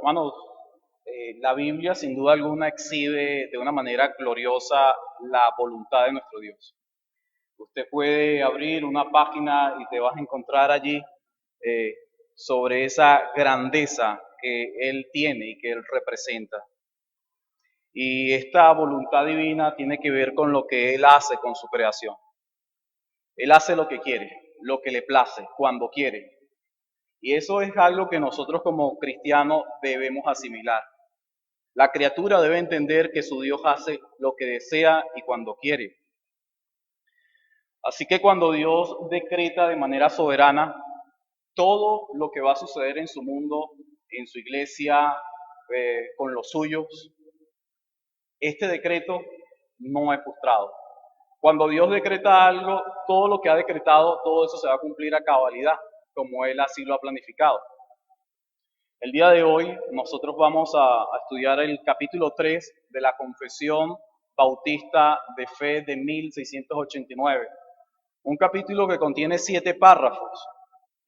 Hermanos, la Biblia sin duda alguna exhibe de una manera gloriosa la voluntad de nuestro Dios. Usted puede abrir una página y te vas a encontrar allí eh, sobre esa grandeza que Él tiene y que Él representa. Y esta voluntad divina tiene que ver con lo que Él hace con su creación. Él hace lo que quiere, lo que le place, cuando quiere. Y eso es algo que nosotros como cristianos debemos asimilar. La criatura debe entender que su Dios hace lo que desea y cuando quiere. Así que cuando Dios decreta de manera soberana todo lo que va a suceder en su mundo, en su iglesia, con los suyos, este decreto no es frustrado. Cuando Dios decreta algo, todo lo que ha decretado, todo eso se va a cumplir a cabalidad, como Él así lo ha planificado. El día de hoy nosotros vamos a estudiar el capítulo 3 de la Confesión Bautista de Fe de 1689. Un capítulo que contiene 7 párrafos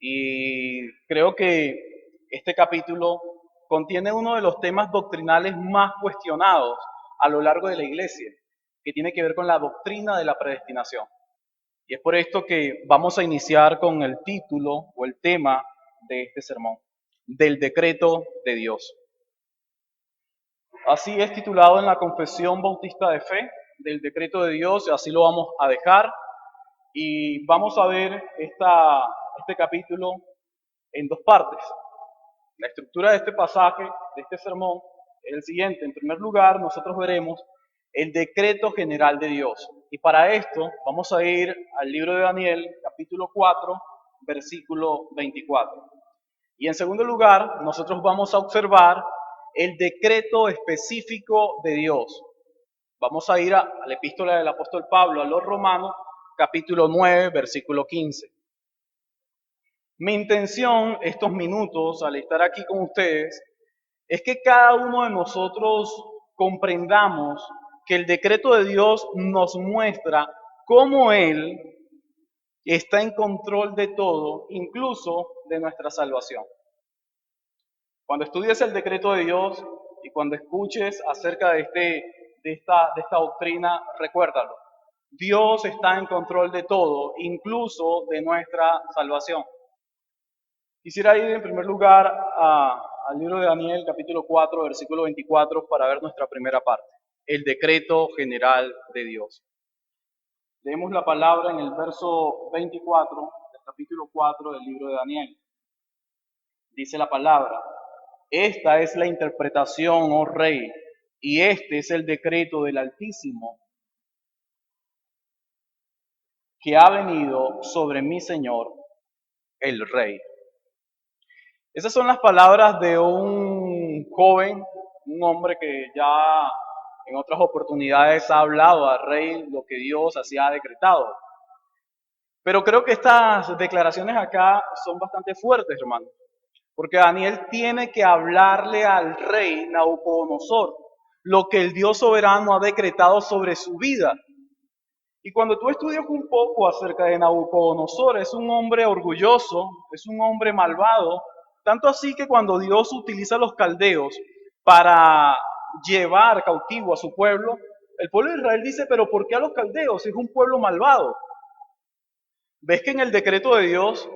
y creo que este capítulo contiene uno de los temas doctrinales más cuestionados a lo largo de la iglesia, que tiene que ver con la doctrina de la predestinación. Y es por esto que vamos a iniciar con el título o el tema de este sermón, del decreto de Dios. Así es titulado en la Confesión Bautista de Fe, del decreto de Dios, y así lo vamos a dejar. Y vamos a ver este capítulo en 2 partes. La estructura de este pasaje, de este sermón, es el siguiente. En primer lugar, nosotros veremos el decreto general de Dios. Y para esto vamos a ir al libro de Daniel, capítulo 4, versículo 24. Y en segundo lugar, nosotros vamos a observar el decreto específico de Dios. Vamos a ir a la epístola del apóstol Pablo a los Romanos, capítulo 9, versículo 15. Mi intención estos minutos al estar aquí con ustedes es que cada uno de nosotros comprendamos que el decreto de Dios nos muestra cómo Él está en control de todo, incluso de nuestra salvación. Cuando estudies el decreto de Dios y cuando escuches acerca de esta doctrina, recuérdalo. Dios está en control de todo, incluso de nuestra salvación. Quisiera ir en primer lugar al libro de Daniel, capítulo 4, versículo 24, para ver nuestra primera parte, el decreto general de Dios. Leemos la palabra en el verso 24 del capítulo 4 del libro de Daniel. Dice la palabra: esta es la interpretación, oh rey, y este es el decreto del Altísimo que ha venido sobre mi Señor, el rey. Esas son las palabras de un joven, un hombre que ya en otras oportunidades ha hablado al rey lo que Dios así ha decretado. Pero creo que estas declaraciones acá son bastante fuertes, hermano, porque Daniel tiene que hablarle al rey Nabucodonosor lo que el Dios soberano ha decretado sobre su vida. Y cuando tú estudias un poco acerca de Nabucodonosor, es un hombre orgulloso, es un hombre malvado, tanto así que cuando Dios utiliza a los caldeos para llevar cautivo a su pueblo, el pueblo de Israel dice: pero ¿por qué a los caldeos? Es un pueblo malvado. ¿Ves que en el decreto de Dios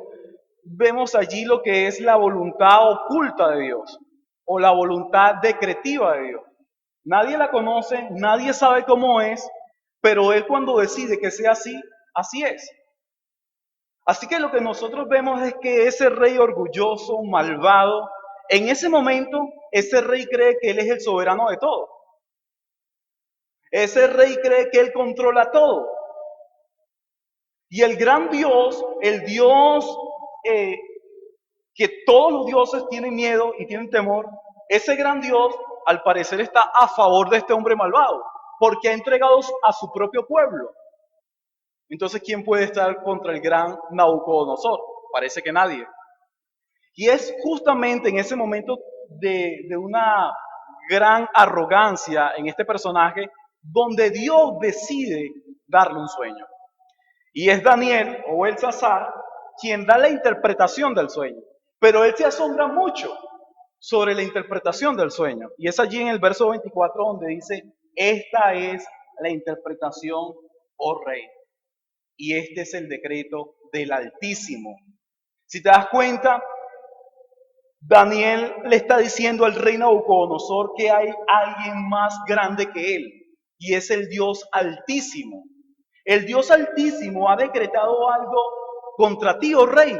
vemos allí lo que es la voluntad oculta de Dios o la voluntad decretiva de Dios? Nadie la conoce, nadie sabe cómo es, pero Él cuando decide que sea así, así es. Así que lo que nosotros vemos es que ese rey orgulloso, malvado, en ese momento, ese rey cree que Él es el soberano de todo. Ese rey cree que Él controla todo. Y el gran Dios, el Dios que todos los dioses tienen miedo y tienen temor, ese gran Dios al parecer está a favor de este hombre malvado, porque ha entregado a su propio pueblo. Entonces, ¿quién puede estar contra el gran Nabucodonosor? Parece que nadie. Y es justamente en ese momento de una gran arrogancia en este personaje donde Dios decide darle un sueño. Y es Daniel o Belsasar quien da la interpretación del sueño. Pero él se asombra mucho sobre la interpretación del sueño. Y es allí en el verso 24 donde dice, esta es la interpretación, oh rey, y este es el decreto del Altísimo. Si te das cuenta, Daniel le está diciendo al rey Nabucodonosor que hay alguien más grande que él, y es el Dios Altísimo. El Dios Altísimo ha decretado algo contra ti, oh rey.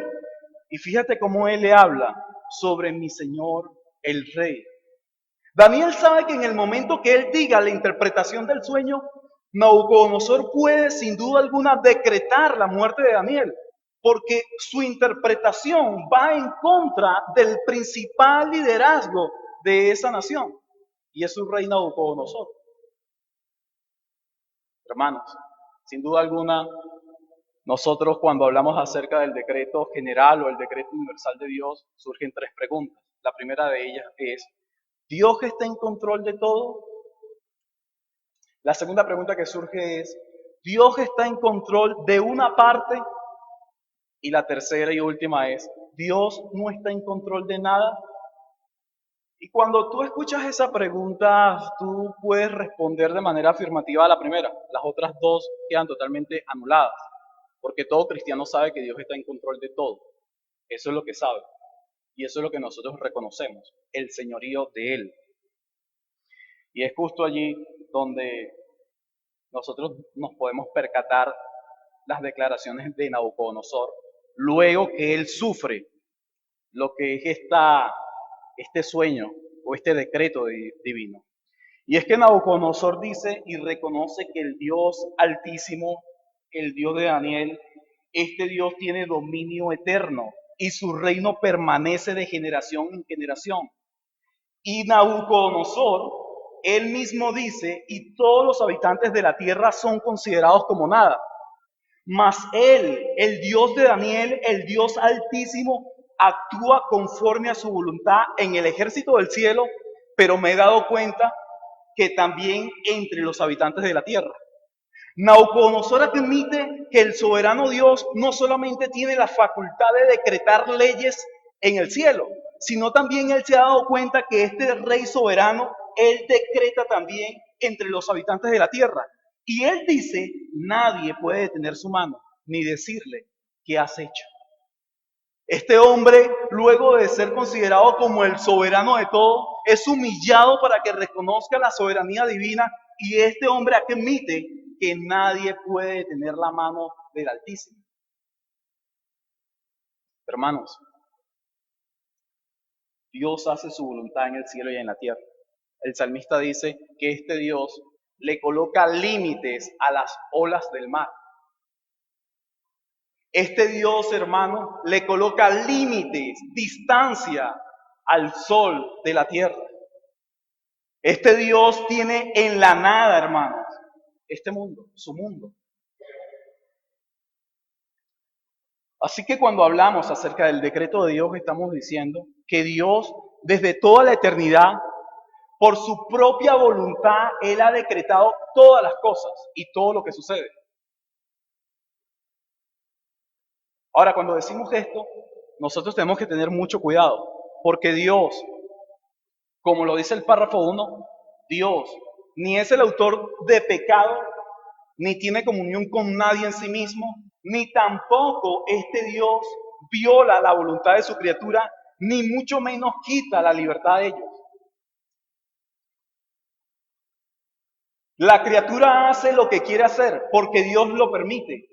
Y fíjate cómo él le habla sobre mi señor, el rey. Daniel sabe que en el momento que él diga la interpretación del sueño, Nabucodonosor puede sin duda alguna decretar la muerte de Daniel, porque su interpretación va en contra del principal liderazgo de esa nación, y es su rey Nabucodonosor. Hermanos, sin duda alguna, nosotros cuando hablamos acerca del decreto general o el decreto universal de Dios, surgen tres preguntas. La primera de ellas es, ¿Dios está en control de todo? La segunda pregunta que surge es, ¿Dios está en control de una parte? Y la tercera y última es, ¿Dios no está en control de nada? Y cuando tú escuchas esa pregunta, tú puedes responder de manera afirmativa a la primera. Las otras dos quedan totalmente anuladas, porque todo cristiano sabe que Dios está en control de todo. Eso es lo que sabe. Y eso es lo que nosotros reconocemos, el señorío de Él. Y es justo allí donde nosotros nos podemos percatar las declaraciones de Nabucodonosor, luego que él sufre lo que es este sueño o este decreto divino. Y es que Nabucodonosor dice y reconoce que el Dios Altísimo, el Dios de Daniel, este Dios tiene dominio eterno y su reino permanece de generación en generación. Y Nabucodonosor, él mismo dice, y todos los habitantes de la tierra son considerados como nada. Mas él, el Dios de Daniel, el Dios Altísimo, actúa conforme a su voluntad en el ejército del cielo, pero me he dado cuenta que también entre los habitantes de la tierra. Nabucodonosor admite que el soberano Dios no solamente tiene la facultad de decretar leyes en el cielo, sino también él se ha dado cuenta que este rey soberano, él decreta también entre los habitantes de la tierra. Y él dice, nadie puede detener su mano ni decirle qué has hecho. Este hombre, luego de ser considerado como el soberano de todo, es humillado para que reconozca la soberanía divina, y este hombre admite que nadie puede detener la mano del Altísimo. Hermanos, Dios hace su voluntad en el cielo y en la tierra. El salmista dice que este Dios le coloca límites a las olas del mar. Este Dios, hermano, le coloca límites, distancia al sol de la tierra. Este Dios tiene en la nada, hermanos, este mundo, su mundo. Así que cuando hablamos acerca del decreto de Dios, estamos diciendo que Dios, desde toda la eternidad, por su propia voluntad, Él ha decretado todas las cosas y todo lo que sucede. Ahora, cuando decimos esto, nosotros tenemos que tener mucho cuidado, porque Dios, como lo dice el párrafo 1, Dios ni es el autor de pecado, ni tiene comunión con nadie en sí mismo, ni tampoco este Dios viola la voluntad de su criatura, ni mucho menos quita la libertad de ellos. La criatura hace lo que quiere hacer porque Dios lo permite.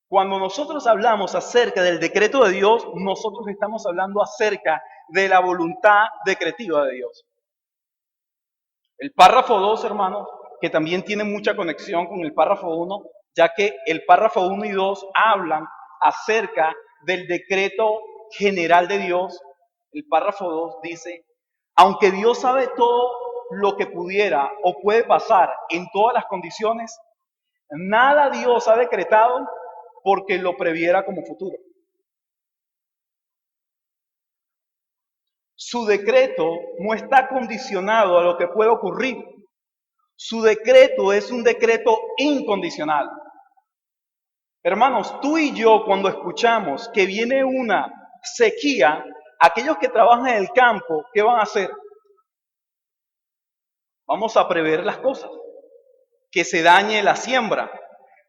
Cuando nosotros hablamos acerca del decreto de Dios, nosotros estamos hablando acerca de la voluntad decretiva de Dios. El párrafo 2, hermanos, que también tiene mucha conexión con el párrafo 1, ya que el párrafo 1 y 2 hablan acerca del decreto general de Dios. El párrafo 2 dice, aunque Dios sabe todo lo que pudiera o puede pasar en todas las condiciones, nada Dios ha decretado porque lo previera como futuro. Su decreto no está condicionado a lo que puede ocurrir. Su decreto es un decreto incondicional. Hermanos, tú y yo cuando escuchamos que viene una sequía, aquellos que trabajan en el campo, ¿qué van a hacer? Vamos a prever las cosas, que se dañe la siembra.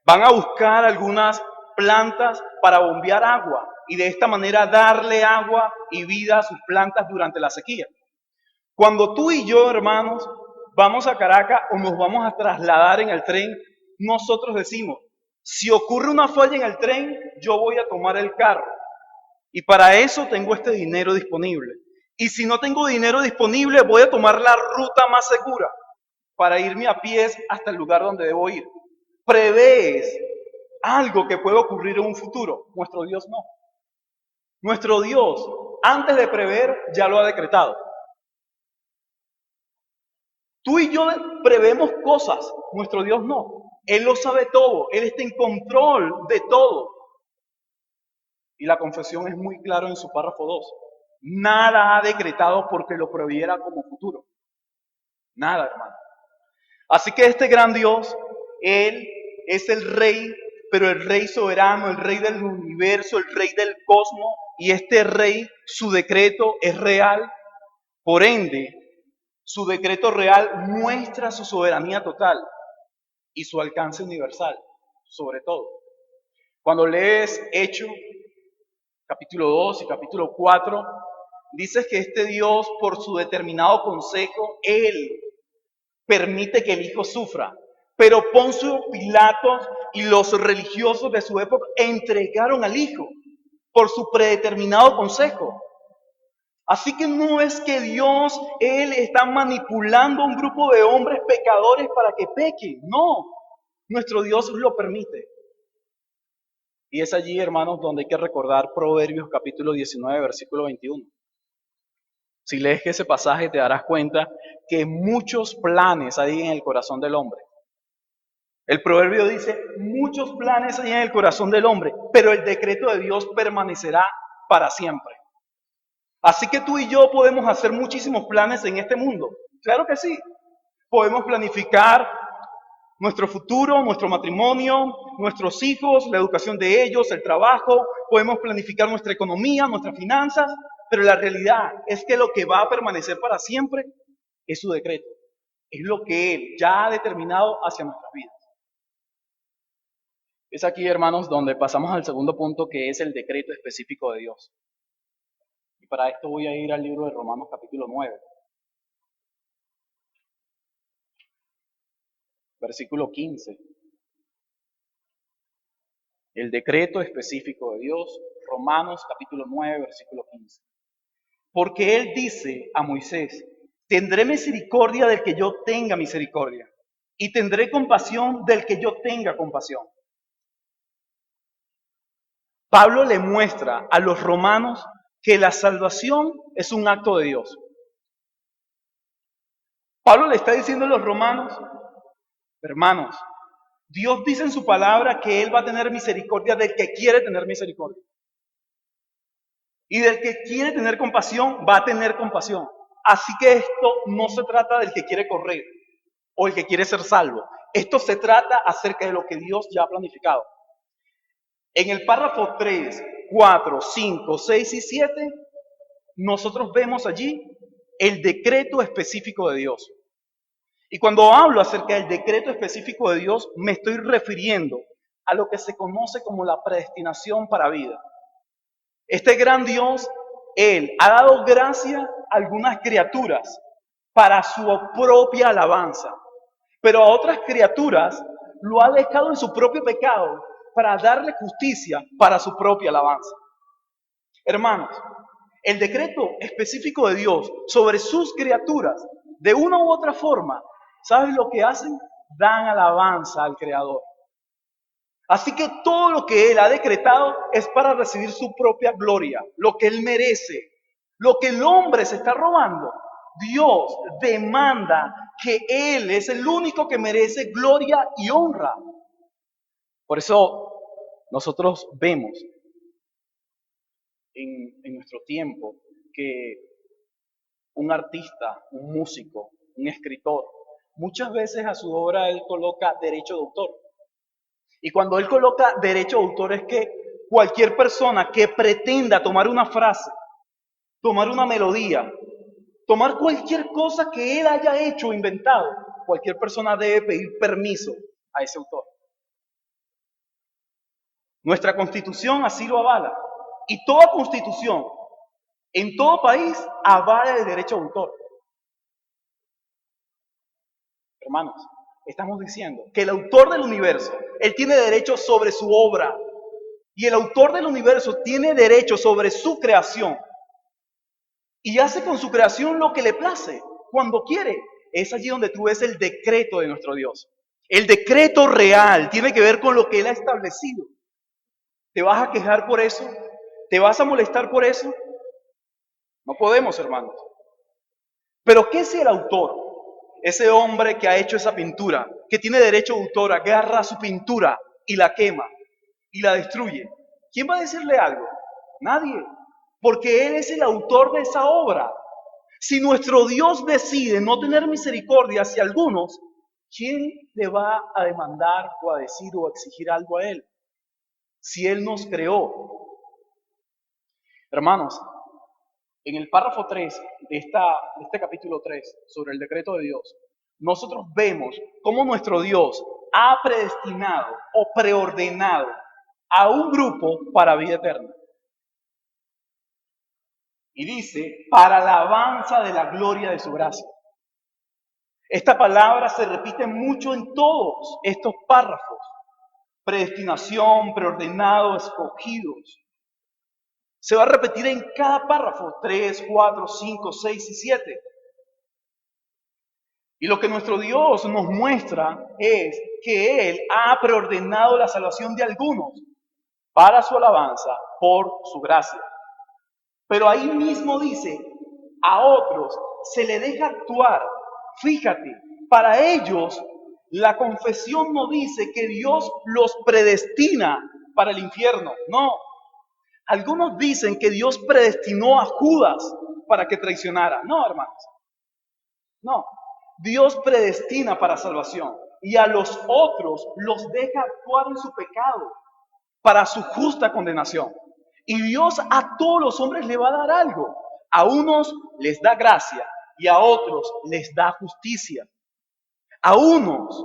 Van a buscar algunas plantas para bombear agua y de esta manera darle agua y vida a sus plantas durante la sequía. Cuando tú y yo, hermanos, vamos a Caracas o nos vamos a trasladar en el tren, nosotros decimos, si ocurre una falla en el tren, yo voy a tomar el carro. Y para eso tengo este dinero disponible. Y si no tengo dinero disponible, voy a tomar la ruta más segura para irme a pies hasta el lugar donde debo ir. Prevés algo que puede ocurrir en un futuro. Nuestro Dios no. Nuestro Dios, antes de prever, ya lo ha decretado. Tú y yo prevemos cosas, nuestro Dios no. Él lo sabe todo, Él está en control de todo. Y la confesión es muy clara en su párrafo 2. Nada ha decretado porque lo previera como futuro. Nada, hermano. Así que este gran Dios, Él es el Rey, pero el Rey soberano, el Rey del universo, el Rey del cosmos, y este Rey, su decreto es real. Por ende, su decreto real muestra su soberanía total y su alcance universal, sobre todo. Cuando lees Hechos, capítulo 2 y capítulo 4, dices que este Dios, por su determinado consejo, Él permite que el Hijo sufra. Pero Poncio Pilato y los religiosos de su época entregaron al Hijo por su predeterminado consejo. Así que no es que Dios, Él está manipulando a un grupo de hombres pecadores para que pequen. No, nuestro Dios lo permite. Y es allí, hermanos, donde hay que recordar Proverbios capítulo 19, versículo 21. Si lees ese pasaje te darás cuenta que muchos planes hay en el corazón del hombre. El proverbio dice, muchos planes hay en el corazón del hombre, pero el decreto de Dios permanecerá para siempre. Así que tú y yo podemos hacer muchísimos planes en este mundo. Claro que sí. Podemos planificar nuestro futuro, nuestro matrimonio, nuestros hijos, la educación de ellos, el trabajo. Podemos planificar nuestra economía, nuestras finanzas. Pero la realidad es que lo que va a permanecer para siempre es su decreto. Es lo que Él ya ha determinado hacia nuestras vidas. Es aquí, hermanos, donde pasamos al segundo punto, que es el decreto específico de Dios. Y para esto voy a ir al libro de Romanos capítulo 9, versículo 15. El decreto específico de Dios, Romanos capítulo 9, versículo 15. Porque Él dice a Moisés, tendré misericordia del que yo tenga misericordia, y tendré compasión del que yo tenga compasión. Pablo le muestra a los romanos que la salvación es un acto de Dios. Pablo le está diciendo a los romanos, hermanos, Dios dice en su palabra que Él va a tener misericordia del que quiere tener misericordia. Y del que quiere tener compasión, va a tener compasión. Así que esto no se trata del que quiere correr o el que quiere ser salvo. Esto se trata acerca de lo que Dios ya ha planificado. En el párrafo 3, 4, 5, 6 y 7, nosotros vemos allí el decreto específico de Dios. Y cuando hablo acerca del decreto específico de Dios, me estoy refiriendo a lo que se conoce como la predestinación para vida. Este gran Dios, Él ha dado gracia a algunas criaturas para su propia alabanza, pero a otras criaturas lo ha dejado en su propio pecado para darle justicia para su propia alabanza. Hermanos, el decreto específico de Dios sobre sus criaturas, de una u otra forma, ¿sabes lo que hacen? Dan alabanza al Creador. Así que todo lo que Él ha decretado es para recibir su propia gloria, lo que Él merece, lo que el hombre se está robando. Dios demanda que Él es el único que merece gloria y honra. Por eso nosotros vemos en nuestro tiempo que un artista, un músico, un escritor, muchas veces a su obra él coloca derecho de autor. Y cuando él coloca derecho de autor es que cualquier persona que pretenda tomar una frase, tomar una melodía, tomar cualquier cosa que él haya hecho o inventado, cualquier persona debe pedir permiso a ese autor. Nuestra Constitución así lo avala. Y toda Constitución en todo país avala el derecho de autor. Hermanos, estamos diciendo que el autor del universo, él tiene derecho sobre su obra. Y el autor del universo tiene derecho sobre su creación. Y hace con su creación lo que le place, cuando quiere. Es allí donde tú ves el decreto de nuestro Dios. El decreto real tiene que ver con lo que Él ha establecido. ¿Te vas a quejar por eso? ¿Te vas a molestar por eso? No podemos, hermanos. Pero ¿qué es el autor? Ese hombre que ha hecho esa pintura, que tiene derecho de autor, agarra su pintura y la quema y la destruye. ¿Quién va a decirle algo? Nadie. Porque Él es el autor de esa obra. Si nuestro Dios decide no tener misericordia hacia algunos, ¿quién le va a demandar o a decir o a exigir algo a Él? Si Él nos creó. Hermanos, en el párrafo 3 de este capítulo 3 sobre el decreto de Dios, nosotros vemos cómo nuestro Dios ha predestinado o preordenado a un grupo para vida eterna. Y dice, para la alabanza de la gloria de su gracia. Esta palabra se repite mucho en todos estos párrafos. Predestinación, preordenado, escogidos. Se va a repetir en cada párrafo, 3, 4, 5, 6 y 7. Y lo que nuestro Dios nos muestra es que Él ha preordenado la salvación de algunos para su alabanza por su gracia. Pero ahí mismo dice, a otros se le deja actuar. Fíjate, para ellos la confesión no dice que Dios los predestina para el infierno. No. Algunos dicen que Dios predestinó a Judas para que traicionara. No, hermanos. No. Dios predestina para salvación y a los otros los deja actuar en su pecado para su justa condenación. Y Dios a todos los hombres le va a dar algo. A unos les da gracia y a otros les da justicia. A unos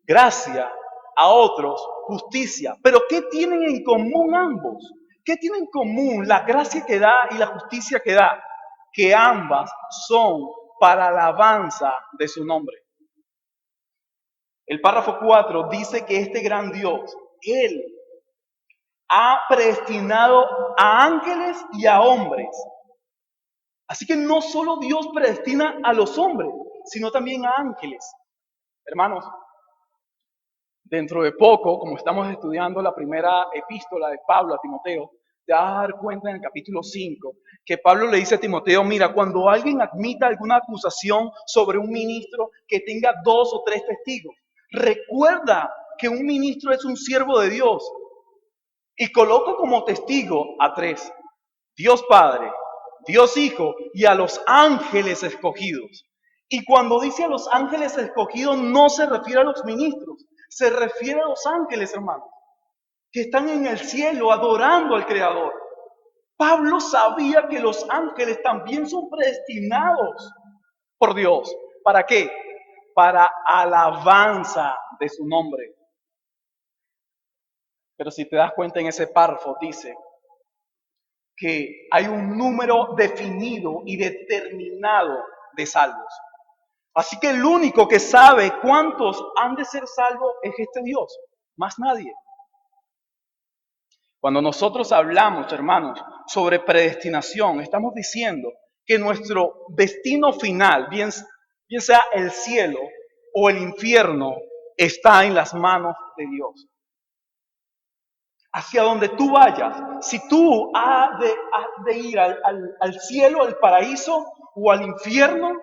gracia, a otros justicia. Pero ¿qué tienen en común ambos? ¿Qué tienen en común la gracia que da y la justicia que da? Que ambas son para alabanza de su nombre. El párrafo 4 dice que este gran Dios, Él ha predestinado a ángeles y a hombres. Así que no solo Dios predestina a los hombres, sino también a ángeles. Hermanos, dentro de poco, como estamos estudiando la primera epístola de Pablo a Timoteo, te vas a dar cuenta en el capítulo 5 que Pablo le dice a Timoteo, mira, cuando alguien admita alguna acusación sobre un ministro, que tenga 2 o 3 testigos. Recuerda que un ministro es un siervo de Dios y coloca como testigo a 3, Dios Padre, Dios Hijo y a los ángeles escogidos. Y cuando dice a los ángeles escogidos no se refiere a los ministros, se refiere a los ángeles, hermanos, que están en el cielo adorando al Creador. Pablo sabía que los ángeles también son predestinados por Dios. ¿Para qué? Para alabanza de su nombre. Pero si te das cuenta en ese párrafo dice que hay un número definido y determinado de salvos. Así que el único que sabe cuántos han de ser salvos es este Dios, más nadie. Cuando nosotros hablamos, hermanos, sobre predestinación, estamos diciendo que nuestro destino final, bien sea el cielo o el infierno, está en las manos de Dios. Hacia donde tú vayas, si tú has de ir al cielo, al paraíso o al infierno,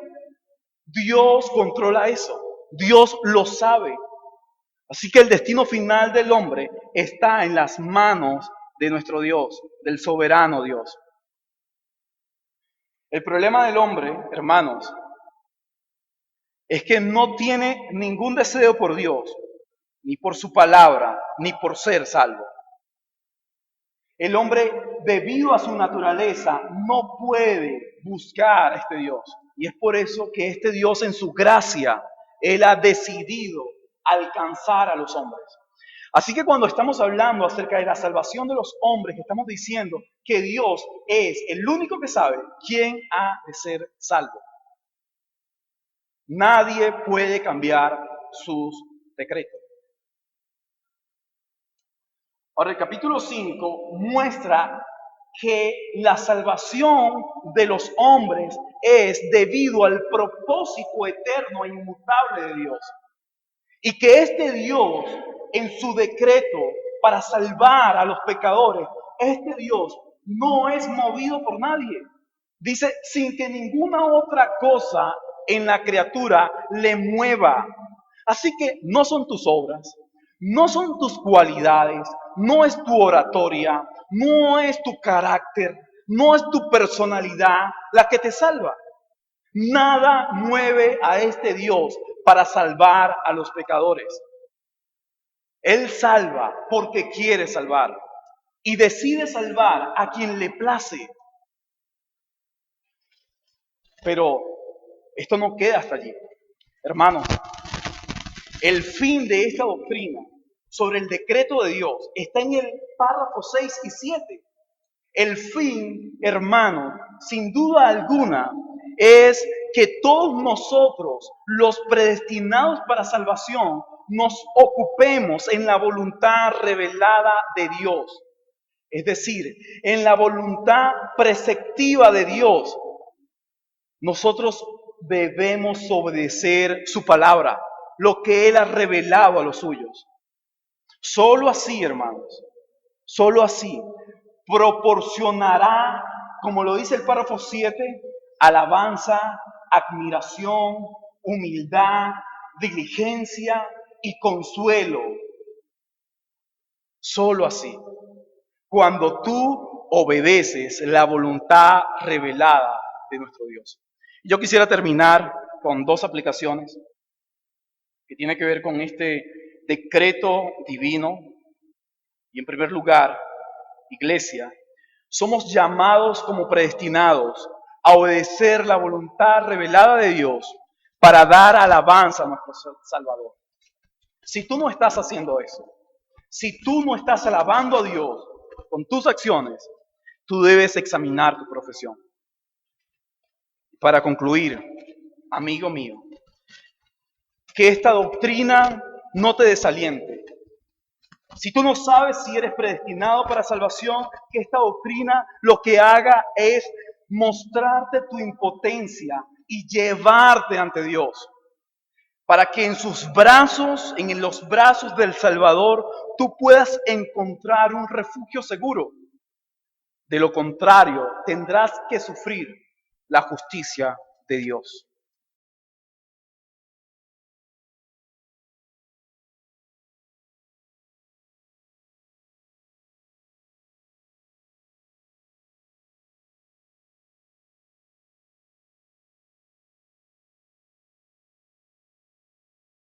Dios controla eso. Dios lo sabe. Así que el destino final del hombre está en las manos de nuestro Dios, del soberano Dios. El problema del hombre, hermanos, es que no tiene ningún deseo por Dios, ni por su palabra, ni por ser salvo. El hombre, debido a su naturaleza, no puede buscar a este Dios. Y es por eso que este Dios en su gracia, Él ha decidido alcanzar a los hombres. Así que cuando estamos hablando acerca de la salvación de los hombres, estamos diciendo que Dios es el único que sabe quién ha de ser salvo. Nadie puede cambiar sus decretos. Ahora, el capítulo 5 muestra que la salvación de los hombres es debido al propósito eterno e inmutable de Dios. Y que este Dios, en su decreto para salvar a los pecadores, este Dios no es movido por nadie. Dice, sin que ninguna otra cosa en la criatura le mueva. Así que no son tus obras, no son tus cualidades, no es tu oratoria, no es tu carácter, no es tu personalidad la que te salva. Nada mueve a este Dios para salvar a los pecadores. Él salva porque quiere salvar y decide salvar a quien le place. Pero esto no queda hasta allí. Hermanos, el fin de esta doctrina sobre el decreto de Dios está en el párrafo 6 y 7. El fin, hermano, sin duda alguna, es que todos nosotros, los predestinados para salvación, nos ocupemos en la voluntad revelada de Dios. Es decir, en la voluntad preceptiva de Dios. Nosotros debemos obedecer su palabra, lo que Él ha revelado a los suyos. Solo así, hermanos, solo así proporcionará, como lo dice el párrafo 7, alabanza, admiración, humildad, diligencia y consuelo. Solo así. Cuando tú obedeces la voluntad revelada de nuestro Dios. Yo quisiera terminar con dos aplicaciones que tienen que ver con este decreto divino. Y en primer lugar, iglesia, somos llamados como predestinados a obedecer la voluntad revelada de Dios para dar alabanza a nuestro Salvador. Si tú no estás haciendo eso, si tú no estás alabando a Dios con tus acciones, tú debes examinar tu profesión. Para concluir, amigo mío, que esta doctrina no te desaliente. Si tú no sabes si eres predestinado para salvación, que esta doctrina lo que haga es mostrarte tu impotencia y llevarte ante Dios. Para que en sus brazos, en los brazos del Salvador, tú puedas encontrar un refugio seguro. De lo contrario, tendrás que sufrir la justicia de Dios.